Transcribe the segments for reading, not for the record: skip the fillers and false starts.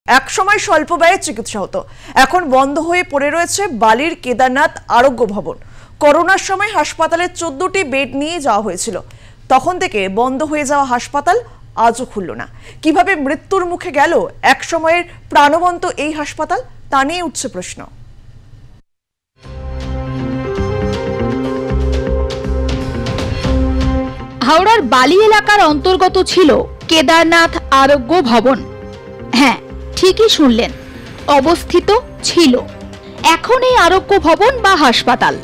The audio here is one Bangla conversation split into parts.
একসময় স্বল্প ব্যয়ে চিকিৎসা হতো, এখন বন্ধ হয়ে পড়ে রয়েছে বালির কেদারনাথ আরোগ্য ভবন। করোনার সময় হাসপাতালে 14টি বেড নিয়ে যাওয়া হয়েছিল, তখন থেকে বন্ধ হয়ে যাওয়া হাসপাতাল আজও খুলল না। কিভাবে মৃত্যুর মুখে গেল এক সময়ের প্রাণবন্ত এই হাসপাতাল, তা নিয়ে উঠছে প্রশ্ন। হাওড়ার বালি এলাকার অন্তর্গত ছিল কেদারনাথ আরোগ্য ভবন। হ্যাঁ, ঠিকই শুনলেন, অবস্থিত ছিল। এখন এই আরোগ্য ভবন বা হাসপাতাল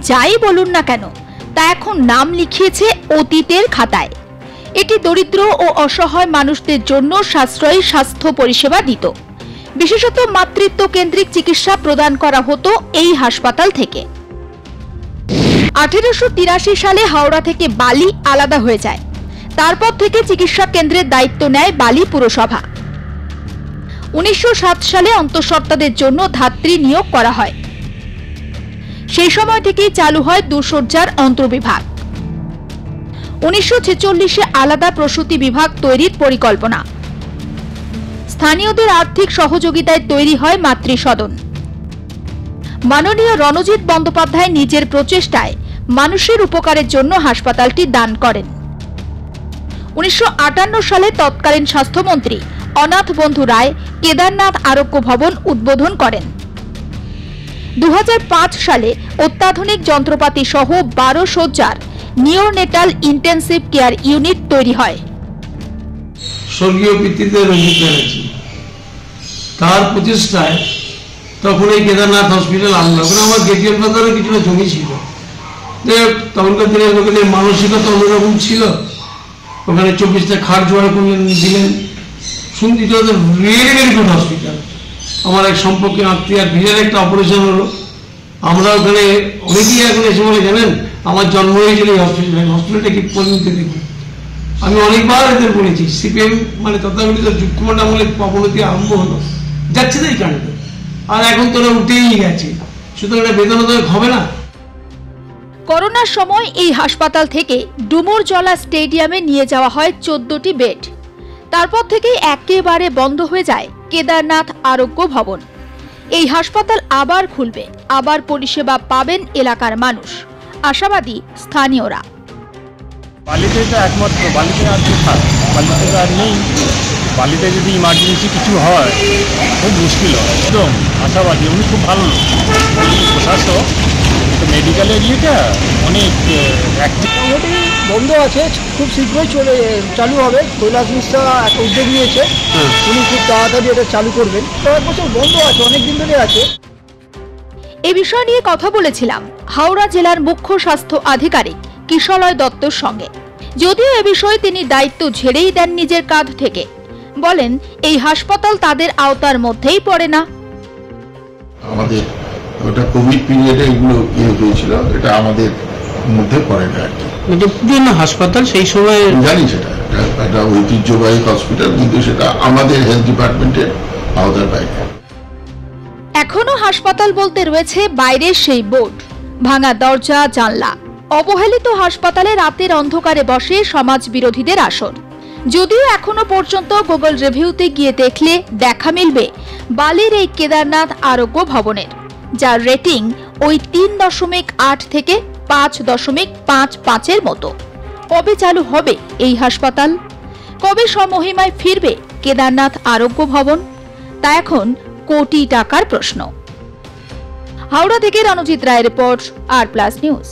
যাই বলুন না কেন, তা এখন নাম লিখিয়েছে অতীতের খাতায়। এটি দরিদ্র ও অসহায় মানুষদের জন্য সাশ্রয়ী স্বাস্থ্য পরিষেবা দিত। বিশেষত মাতৃত্ব কেন্দ্রিক চিকিৎসা প্রদান করা হতো এই হাসপাতাল থেকে। 1883 সালে হাওড়া থেকে বালি আলাদা হয়ে যায়। তারপর থেকে চিকিৎসা কেন্দ্রের দায়িত্ব নেয় বালি পুরসভা। 1907 সালে অন্তঃসত্ত্বাদের জন্য ধাত্রী নিয়োগ করা হয়। সেই সময় থেকেই চালু হয় দুশয্যার অন্তর্বিভাগ। 1946-এ আলাদা প্রসূতি বিভাগ তৈরির পরিকল্পনা। স্থানীয়দের আর্থিক সহযোগিতায় তৈরি হয় মাতৃসদন। মাননীয় রণজিৎ বন্দ্যোপাধ্যায় নিজের প্রচেষ্টায় মানুষের উপকারের জন্য হাসপাতালটি দান করেন। 1958 সালে তৎকালীন স্বাস্থ্যমন্ত্রী অনাথ বন্ধু রায় কেদারনাথ আরোগ্য ভবন উদ্বোধন করেন। 2005 সালে অত্যাধুনিক যন্ত্রপাতি সহ 12 শয্যার নিওনেটাল ইন্টেন্সিভ কেয়ার ইউনিট তৈরি হয়। স্বর্গীয় পিতৃদেব রঞ্জিত ব্যানার্জি তার প্রচেষ্টায় তখন এই কেদারনাথ হসপিটাল আনলো। ওখানে আমার গেটিয়ার বাজারে কিছুটা জমি ছিল। তখনকার দিনে লোকেদের মানসিকতা অন্যরকম ছিল। ওখানে 24টা খাট জোগাড় করলেন, দিলেন। শুনতে রিয়েলি ভেরি গুড হসপিটাল। আমার এক সম্পর্কে আত্মীয়ার ভিড়ের একটা অপারেশন হলো। আমরা ওখানে অনেকেই এখন এসে বলে, জানেন আমার জন্ম হয়েছিল এই হসপিটালটা কি পরিণতি দেখুন। আমি অনেকবার এদের বলেছি, সিপিএম মানে তথাকথিত যুক্তমন্ড আমলের অবনতি আরম্ভ হলো, যাচ্ছে তাই কাণ্ড। আর এখন তোরা উঠেই গেছে, সুতরাং এটা বেদনাদায়ক হবে না। করোনার সময় এই হাসপাতাল থেকে ডুমুরজলা স্টেডিয়ামে নিয়ে যাওয়া হয় 14টি বেড। তারপর থেকেই একেবারে বন্ধ হয়ে যায় কেদারনাথ আরোগ্য ভবন। এই হাসপাতাল আবার খুলবে, আবার পরিষেবা পাবেন এলাকার মানুষ, আশাবাদী স্থানীয়রা। বালিতে তো একমাত্র, বালিতে আর কোথায়, বালিতে তো আর নেই। বালিতে যদি ইমার্জেন্সি কিছু হয় খুব মুশকিল হয়। একদম আশাবাদী, উনি খুব ভালো লোক। প্রশাসক মেডিকেল এরিয়াটা অনেক বন্ধ আছে, খুব শীঘ্রই চালু হবে। কৈলাস মিশ্রা একটা উদ্যোগ নিয়েছে, উনি খুব তাড়াতাড়ি এটা চালু করবেন। কয়েক বছর বন্ধ আছে, অনেকদিন ধরে আছে। এ বিষয় নিয়ে কথা বলেছিলাম হাওড়া জেলার মুখ্য স্বাস্থ্য আধিকারিক কিশলয় দত্তর সঙ্গে। যদিও এ বিষয়ে তিনি দায়িত্ব ঝেড়েই দেন নিজের কাঁধ থেকে। বলেন, এই হাসপাতাল তাদের আওতার মধ্যেই পড়ে না। আমাদের ওটা কোভিড পিরিয়ডে এগুলো হয়েছিল, এটা আমাদের মধ্যে পড়ে না আর কি। এটা পুরনো হাসপাতাল, সেই সময় জানি সেটা একটা ঐতিহ্যবাহী হসপিটাল, কিন্তু সেটা আমাদের হেলথ ডিপার্টমেন্টের আওতার বাইরে। এখনো হাসপাতাল বলতে রয়েছে বাইরের সেই বোর্ড, ভাঙা দরজা জানলা। অবহেলিত হাসপাতালে রাতের অন্ধকারে বসে সমাজ বিরোধীদের আসর। যদিও এখনো পর্যন্ত গুগল রিভিউতে গিয়ে দেখলে দেখা মিলবে বালির এই কেদারনাথ আরোগ্য ভবনের, যার রেটিং ওই 3.8 থেকে 5.55-এর মতো। কবে চালু হবে এই হাসপাতাল, কবে স্বমহিমায় ফিরবে কেদারনাথ আরোগ্য ভবন, তা এখন কোটি টাকার প্রশ্ন। হাওড়া থেকে রণজিৎ রায়ের রিপোর্ট, আর প্লাস নিউজ।